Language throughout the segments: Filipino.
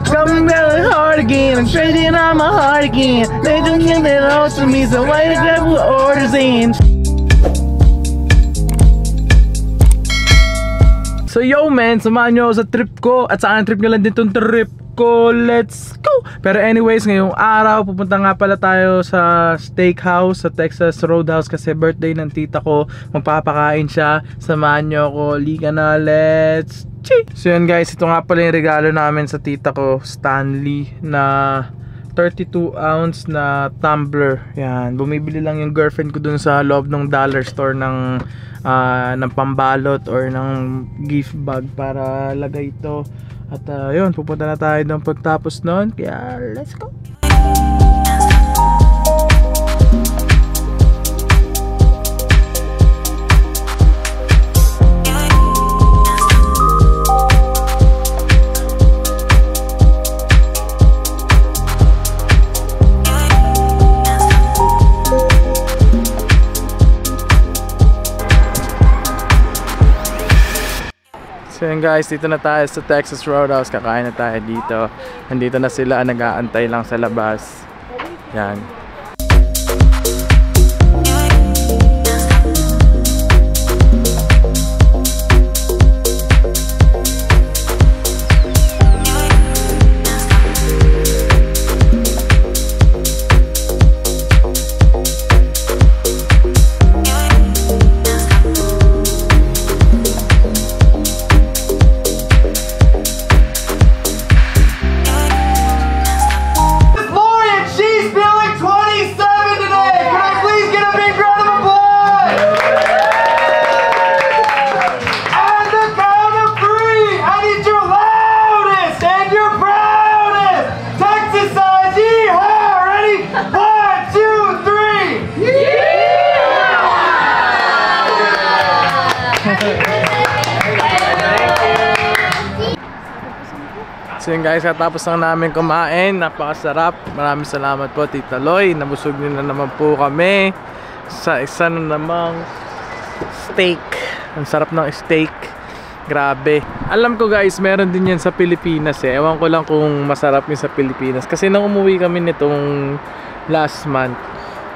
Coming really hard again, I'm trading on my heart again. They don't get it all to me, so why the devil orders in? So yo man, samahan nyo ako sa trip ko. At saan trip nyo lang din itong trip ko. Let's go! Pero anyways, ngayong araw pupunta nga pala tayo sa steakhouse sa Texas Roadhouse kasi birthday ng tita ko. Magpapakain siya. Samahan nyo ako. Liga na, let's chi! So yun guys, ito nga pala yung regalo namin sa tita ko, Stanley, na 32 ounce na tumbler. Yan, bumibili lang yung girlfriend ko dun sa loob ng dollar store ng pambalot or ng gift bag para lagay ito. At yun, pupunta na tayo doon pagtapos nun. Kaya let's go! So yun guys, dito na tayo sa Texas Roadhouse. Kakain na tayo dito. Nandito na sila, nag-aantay lang sa labas. Yan. So yun guys, katapos lang namin kumain. Napakasarap. Maraming salamat po Tita Loy. Nabusog nyo na naman po kami sa isa na namang steak. Ang sarap ng steak. Grabe. Alam ko guys, meron din yan sa Pilipinas eh. Ewan ko lang kung masarap yun sa Pilipinas. Kasi nang umuwi kami nitong last month,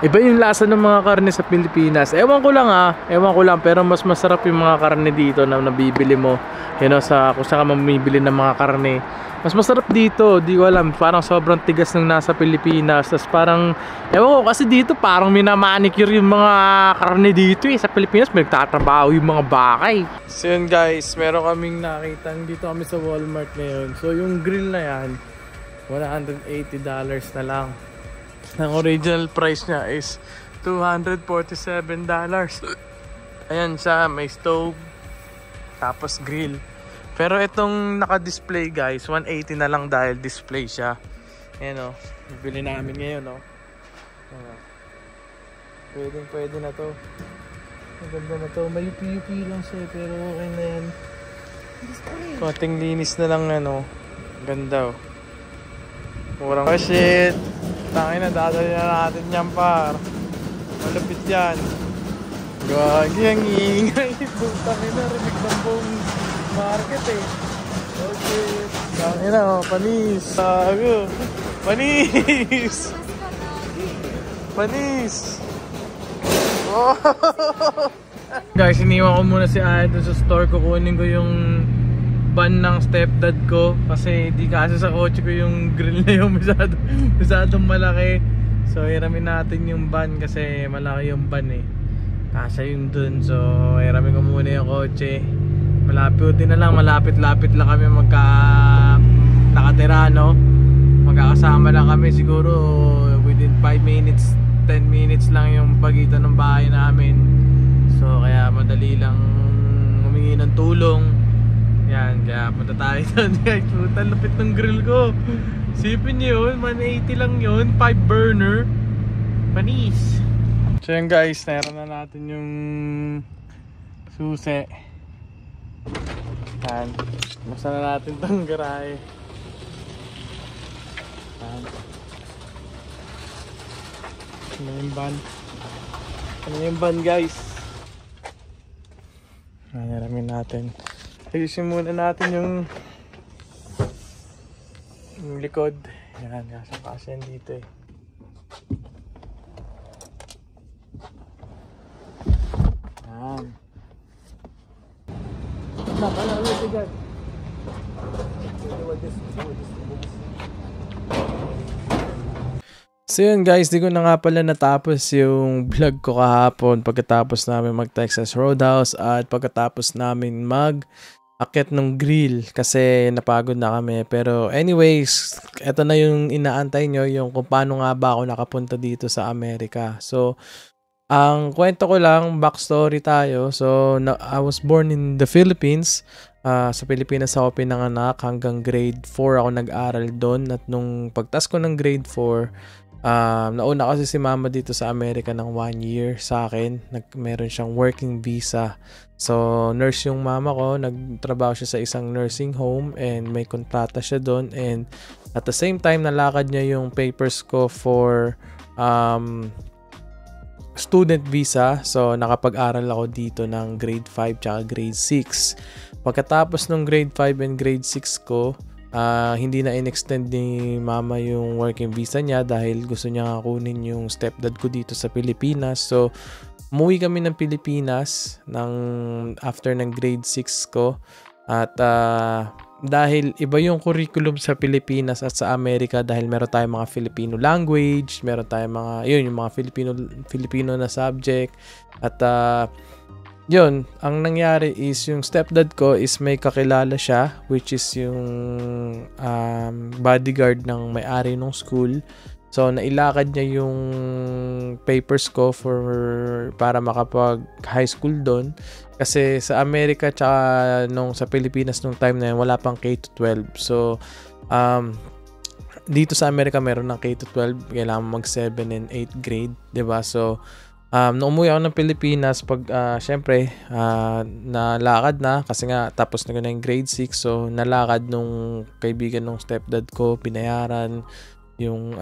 iba yung lasa ng mga karne sa Pilipinas. Ewan ko lang ewan ko lang. Pero mas masarap yung mga karne dito na nabibili mo. You know, kung saan ka mamibili ng mga karne. Mas masarap dito, di ko alam. Parang sobrang tigas ng nasa Pilipinas. Tapos parang, ewan ko kasi dito parang minamanicure yung mga karne dito eh. Sa Pilipinas may nagtatrabaho yung mga bakay. So yun guys, meron kaming nakita. Dito kami sa Walmart ngayon. So yung grill na yan, $180 na lang. Ang original price niya is $247. Ayan siya, may stove, tapos grill. Pero itong naka-display guys, 180 na lang dahil display siya. Ayan o, bibili namin ngayon o. Pwede na to. Maganda na to. May yupi-yupi lang siya pero okay na yan. Konting linis na lang ano. Ganda o. Murang oh shit. Tangin na, dadali na natin yan par. Malupit yan. Gagi ang ingay. Tangin na, rinig ng buong market eh. Okay. Tangin na, panis. Tago. Panis. Panis. Oh. Guys, iniwan ko muna si Aya dun sa store. Kukunin ko yung van ng stepdad ko kasi di kasi sa kotse ko yung grill na yung masyadong malaki. So hiramin natin yung van kasi malaki yung van eh. Kasi yung dun. So hiramin ko muna yung kotse. Malapit na lang, malapit-lapit lang kami nakatira no. Magkakasama lang kami siguro within 5 minutes 10 minutes lang yung pagitan ng bahay namin. So kaya madali lang humingi ng tulong. Yan, kaya punta tayo doon guys. Puta, lupit ng grill ko. Sipin nyo yun, 180 lang yun. 5 burner. Panis. So yun guys, naira na natin yung susi. Yan, basta na natin tong garahe. Yan. Ano yung van? Ano yung van guys? Naniramin natin. Ayusin muna natin yung Yung likod. Yan, kasya dito eh. Yan. Nakala ulit agad. So yun guys, di ko na nga pala natapos yung vlog ko kahapon pagkatapos namin mag-Texas Roadhouse at pagkatapos namin mag-akit ng grill kasi napagod na kami. Pero anyways, eto na yung inaantay nyo, yung kung paano nga ba ako nakapunta dito sa Amerika. So, ang kwento ko lang, backstory tayo. So, I was born in the Philippines. Sa Pilipinas ako pinanganak, hanggang grade 4 ako nag-aral doon. At nung pagtas ko ng grade 4, nauna kasi si mama dito sa Amerika ng 1 year sa akin. Meron siyang working visa. So, nurse yung mama ko. Nagtrabaho siya sa isang nursing home and may kontrata siya doon. And at the same time, nalakad niya yung papers ko for student visa. So, nakapag-aral ako dito ng grade 5 tsaka grade 6. Pagkatapos ng grade 5 and grade 6 ko, hindi na in-extend ni mama yung working visa niya dahil gusto niya nga kunin yung stepdad ko dito sa Pilipinas. So, umuwi kami ng Pilipinas after ng grade 6 ko. At dahil iba yung curriculum sa Pilipinas at sa Amerika dahil meron tayong mga Filipino language, meron tayong yung mga Filipino na subject. At yun, ang nangyari is yung stepdad ko is may kakilala siya, which is yung bodyguard ng may-ari ng school. So, nailakad niya yung papers ko para makapag high school doon. Kasi sa Amerika tsaka sa Pilipinas nung time na yun, wala pang K-12. So, dito sa Amerika meron ng K-12, kailangan mag 7 and 8 grade, 'di ba? So, nung umuwi ako ng Pilipinas, syempre, nalakad na kasi nga tapos na ko na yung grade 6. So, nalakad nung kaibigan ng stepdad ko, binayaran yung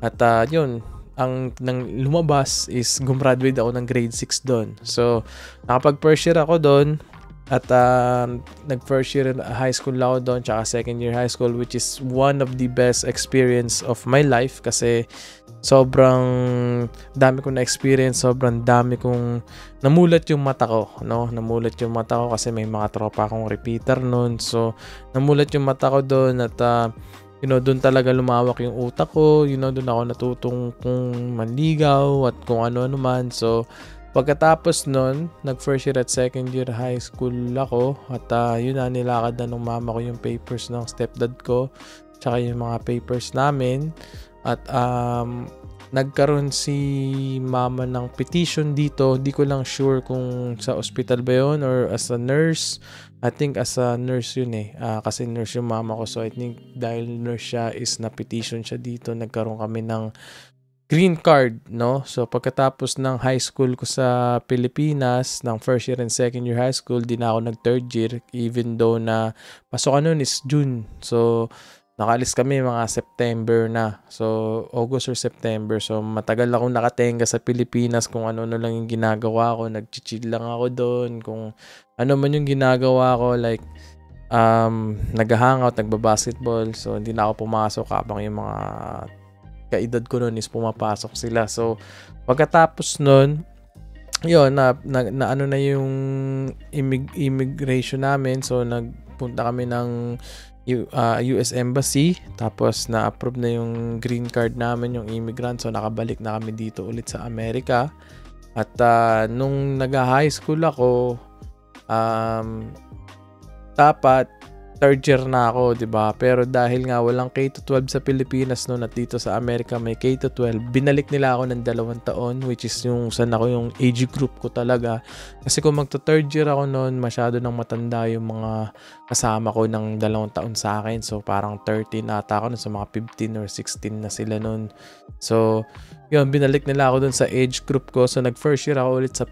at yun, ang nang lumabas is gumraduate ako ng grade 6 doon. So, nakapag first year ako doon at nag first year high school ako doon tsaka second year high school, which is one of the best experience of my life kasi sobrang dami kong na-experience, sobrang dami kong namulat yung mata ko, no? Namulat yung mata ko kasi may mga tropa akong repeater noon. So, namulat yung mata ko doon at doon talaga lumawak yung utak ko. Doon ako natutong kung manligaw at kung ano-ano man. So, pagkatapos nun, nag-first year at second year high school ako. At yun na, nilakad na ng mama ko yung papers ng stepdad ko. Tsaka yung mga papers namin. At nagkaroon si mama ng petition dito. Di ko lang sure kung sa hospital ba yun or as a nurse. I think as a nurse yun kasi nurse yung mama ko. So I think dahil nurse siya is na-petition siya dito. Nagkaroon kami ng green card, no? So pagkatapos ng high school ko sa Pilipinas, ng first year and second year high school, di na ako nag third year even though na pasokan nun is June. So nakaalis kami mga September na. So, August or September. So, matagal akong nakatenga sa Pilipinas kung ano-ano lang yung ginagawa ko. Nag-chill lang ako doon. Kung ano man yung ginagawa ko. Like, nag-hangout, nagbabasketball. So, hindi na ako pumasok habang yung mga kaedad ko noon is pumapasok sila. So, pagkatapos noon, yun, na yung immigration namin. So, nagpunta kami ng US Embassy, tapos na-approve na yung green card namin, yung immigrant. So nakabalik na kami dito ulit sa Amerika. At nung nag-high school ako, dapat third year na ako, 'di ba? Pero dahil nga walang K-12 sa Pilipinas noon at dito sa Amerika may K-12, binalik nila ako ng 2 taon, which is yung saan ako yung age group ko talaga. Kasi kung magto-third year ako noon, masyado nang matanda yung mga kasama ko ng 2 taon sa akin. So parang 13 ata ako, sa mga 15 or 16 na sila noon. So yun, binalik nila ako dun sa age group ko. So nag-first year ako ulit sa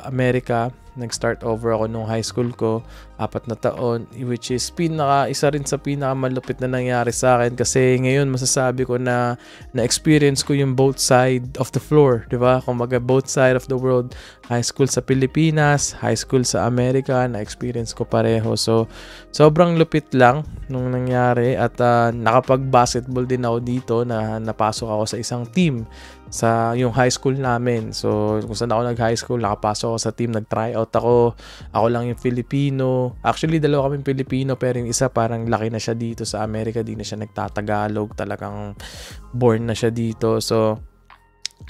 Amerika. Nag-start over ako nung high school ko, 4 na taon, which is isa rin sa pinakamalupit na nangyari sa akin kasi ngayon masasabi ko na na-experience ko yung both side of the floor, di ba? Kumbaga both side of the world, high school sa Pilipinas, high school sa Amerika, na-experience ko pareho. So sobrang lupit lang nung nangyari at nakapag-basketball din ako dito na napasok ako sa isang team sa yung high school namin. So kung saan ako nag-high school, nakapasok ako sa team, nag-tryout ako. Ako lang yung Filipino. Actually, dalawa kaming Filipino pero yung isa parang laki na siya dito sa Amerika, di na siya nagtatagalog, talagang born na siya dito. So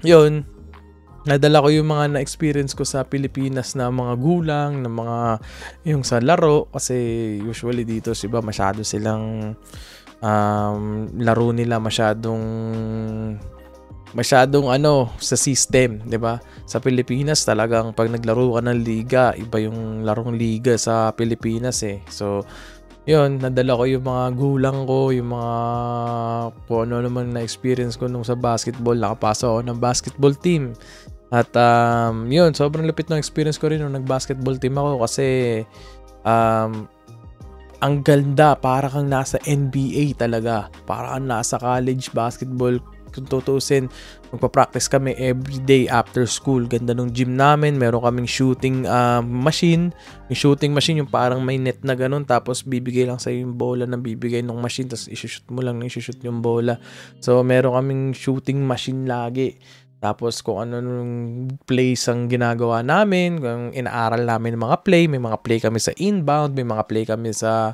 yun, nadala ko yung mga na-experience ko sa Pilipinas na mga gulang, na mga yung sa laro. Kasi usually dito iba masyado silang laro nila masyadong sa system, 'di ba? Sa Pilipinas talagang pag naglaro ka ng liga, iba yung larong liga sa Pilipinas eh. So yun, nadala ko yung mga gulang ko, yung mga kung ano naman na experience ko nung sa basketball. Nakapasok ako ng basketball team. At yun, sobrang lupit ng experience ko rin nung nag-basketball team ako kasi ang ganda, para kang nasa NBA talaga. Para kang nasa college basketball. Kung tutusin, magpa-practice kami every day after school. Ganda nung gym namin. Meron kaming shooting machine. Yung shooting machine, yung parang may net na ganun. Tapos bibigay lang sa'yo yung bola na bibigay ng machine. Tapos isushoot mo lang na isushoot yung bola. So meron kaming shooting machine lagi. Tapos kung ano nung plays ang ginagawa namin, kung inaaral namin ng mga play, may mga play kami sa inbound, may mga play kami sa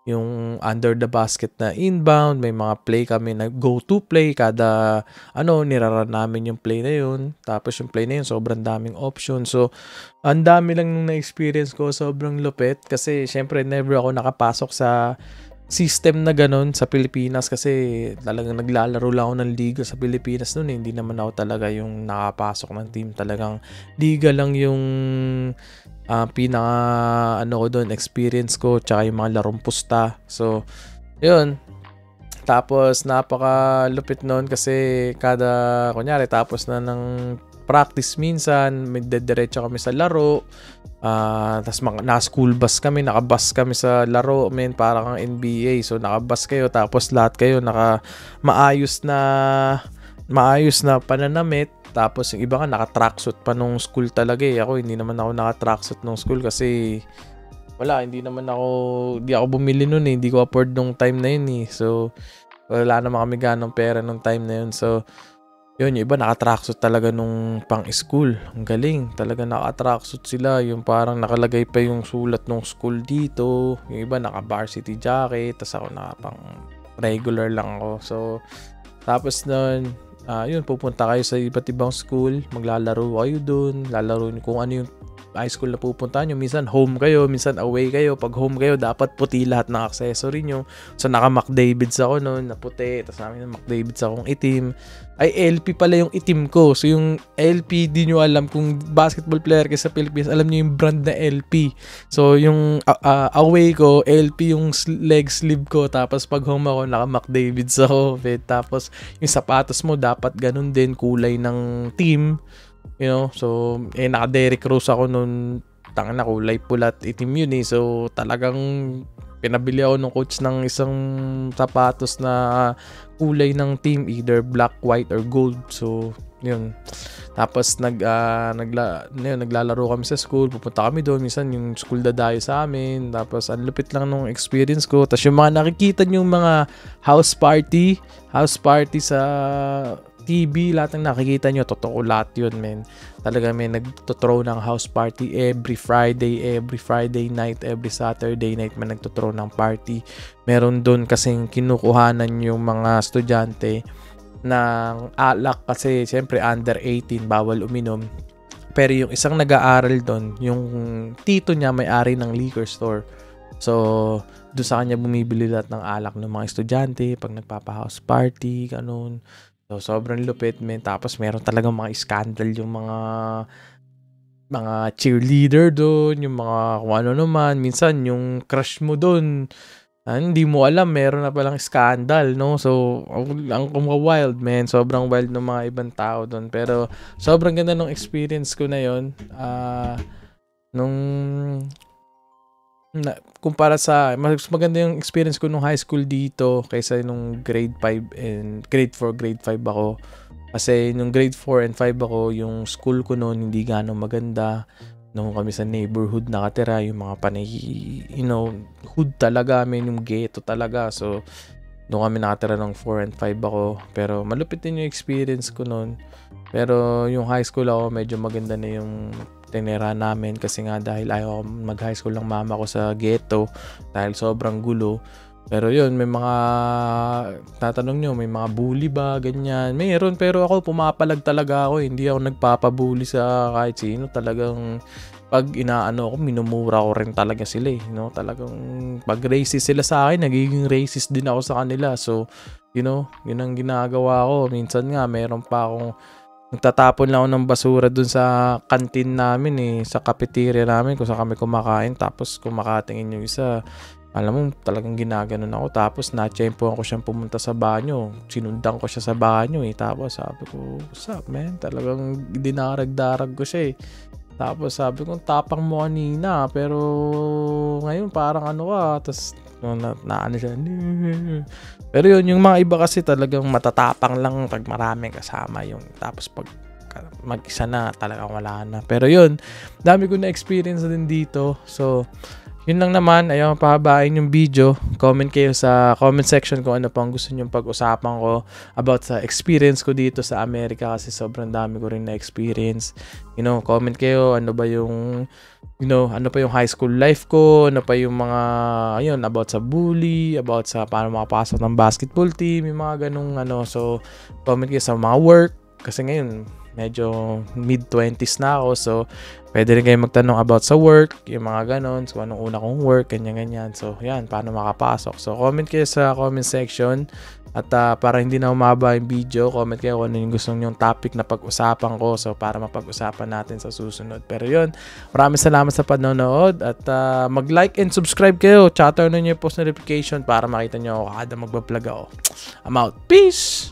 yung under the basket na inbound, may mga play kami na go-to play, kada niraran namin yung play na yun. Tapos yung play na yun, sobrang daming options. So, ang dami lang nung na-experience ko, sobrang lupit. Kasi syempre, never ako nakapasok sa system na ganun sa Pilipinas kasi talagang naglalaro lang ako ng liga sa Pilipinas noon eh. Hindi naman ako talaga yung nakapasok ng team. Talagang liga lang yung pinaka ko doon, experience ko, tsaka yung mga larong pusta. So yun, tapos napakalupit noon kasi kunyari tapos na ng practice minsan, may dediretso kami sa laro. Tapos na-school bus kami, nakabus kami sa laro, para kang NBA. So nakabus kayo, tapos lahat kayo maayos na pananamit. Tapos yung iba nga naka-tracksuit pa nung school talaga eh. Ako hindi naman ako naka-tracksuit nung school kasi hindi ako bumili nun eh. Hindi ko afford nung time na yun eh. So wala naman kami ganong pera nung time na yun. So yun, yung iba naka-tracksuit talaga nung pang-school. Ang galing. Talaga naka-tracksuit sila. Yung parang nakalagay pa yung sulat nung school dito. Yung iba naka-varsity jacket. Tapos ako pang-regular lang ako. So, tapos nun, yun, pupunta kayo sa iba't ibang school. Maglalaro kayo dun. Lalaro kung ano yung high school na pupuntahan nyo. Minsan home kayo, minsan away kayo. Pag home kayo, dapat puti lahat ng accessory nyo. So, naka-McDavids ako noon, na puti. Tapos namin ng McDavids akong itim. Ay, LP pala yung itim ko. So, yung LP, di nyo alam kung basketball player kayo sa Philippines, alam nyo yung brand na LP. So, yung away ko, LP yung leg sleeve ko. Tapos, pag home ako, naka-McDavids ako. Tapos, yung sapatos mo, dapat ganun din, kulay ng team. So, naka-Derrick Rose ako noon, tangina, kulay pula at itim yun eh. So, talagang pinabili ako ng coach ng isang sapatos na kulay ng team, either black, white, or gold. So, yun. Tapos, naglalaro kami sa school, pupunta kami doon. Minsan, yung school dadayo sa amin. Tapos, ang lupit lang nung experience ko. Tapos, yung mga nakikita yung mga house party sa TV, lahat ng nakikita nyo, totoo lahat yun, men. Talaga may nagtothrow ng house party every Friday night, every Saturday night may nagtothrow ng party. Meron doon kasing kinukuhanan yung mga estudyante ng alak kasi siyempre under 18, bawal uminom. Pero yung isang nag-aaral doon, yung tito niya may-ari ng liquor store. So, doon sa kanya bumibili lahat ng alak ng mga estudyante pag nagpapa-house party, ganun. So, sobrang lupit, men. Tapos, meron talagang mga scandal yung mga cheerleader doon, yung mga kung ano naman. Minsan, yung crush mo doon, hindi mo alam, meron na palang scandal, no? So, ang wild, man. Sobrang wild ng mga ibang tao doon. Pero, sobrang ganda ng experience ko na yun. Kumpara sa mas maganda yung experience ko nung high school dito kaysa nung grade 5 and grade 4, grade 5 ako. Kasi nung grade 4 and 5 ako, yung school ko noon hindi gaano maganda. Noon kami sa neighborhood nakatira, yung mga panay, hood talaga, yung ghetto talaga. So, doon kami nakatira ng 4 and 5 ako. Pero malupit din yung experience ko noon. Pero yung high school ako, medyo maganda na yung tinira namin kasi nga dahil ayaw mag-high school ng mama ko sa ghetto dahil sobrang gulo. Pero yun, may mga tatanong nyo, may mga bully ba, ganyan. Mayroon, pero ako pumapalag talaga ako. Hindi ako nagpapabully sa kahit sino. Talagang pag inaano ako, minumura ko rin talaga sila eh. Talagang pag racist sila sa akin, nagiging racist din ako sa kanila. So, yun ang ginagawa ko. Minsan nga, meron pa akong nagtatapon lang ako ng basura dun sa kantin namin eh, sa cafeteria namin kung saan kami kumakain. Tapos kumakatingin yung isa, alam mo, talagang ginaganon ako. Tapos na-tsempohan ko siyang pumunta sa banyo. Sinundan ko siya sa banyo eh. Tapos sabi ko, what's up man? Talagang dinarag-darag ko siya eh. Tapos sabi ko, tapang mo kanina. Pero ngayon parang ano ka. Tapos naano siya. Pero yun, yung mga iba kasi talagang matatapang lang pag maraming kasama yung. Tapos pag mag-isa na, talagang wala na. Pero yun, dami ko na experience din dito. So, yun lang naman, ayaw pahabain yung video. Comment kayo sa comment section kung ano pang gusto nyo pag-usapan ko about sa experience ko dito sa Amerika kasi sobrang dami ko rin na experience. Comment kayo ano ba yung ano pa yung high school life ko, ano pa yung mga about sa bully, about sa paano makapasok ng basketball team, yung mga ganung So, comment kayo sa mga work kasi ngayon medyo mid-20s na ako. So, pwede rin kayo magtanong about sa work, yung mga ganon. So, anong una kong work, ganyan-ganyan. So, yan, paano makapasok. So, comment kayo sa comment section. At para hindi na umaba yung video, comment kayo kung ano yung gusto nyong topic na pag-usapan ko. So, para mapag-usapan natin sa susunod. Pero yun, maraming salamat sa panonood. At mag-like and subscribe kayo. Tsaka turn on yung post notification para makita nyo ako kada magbablog ako. I'm out. Peace!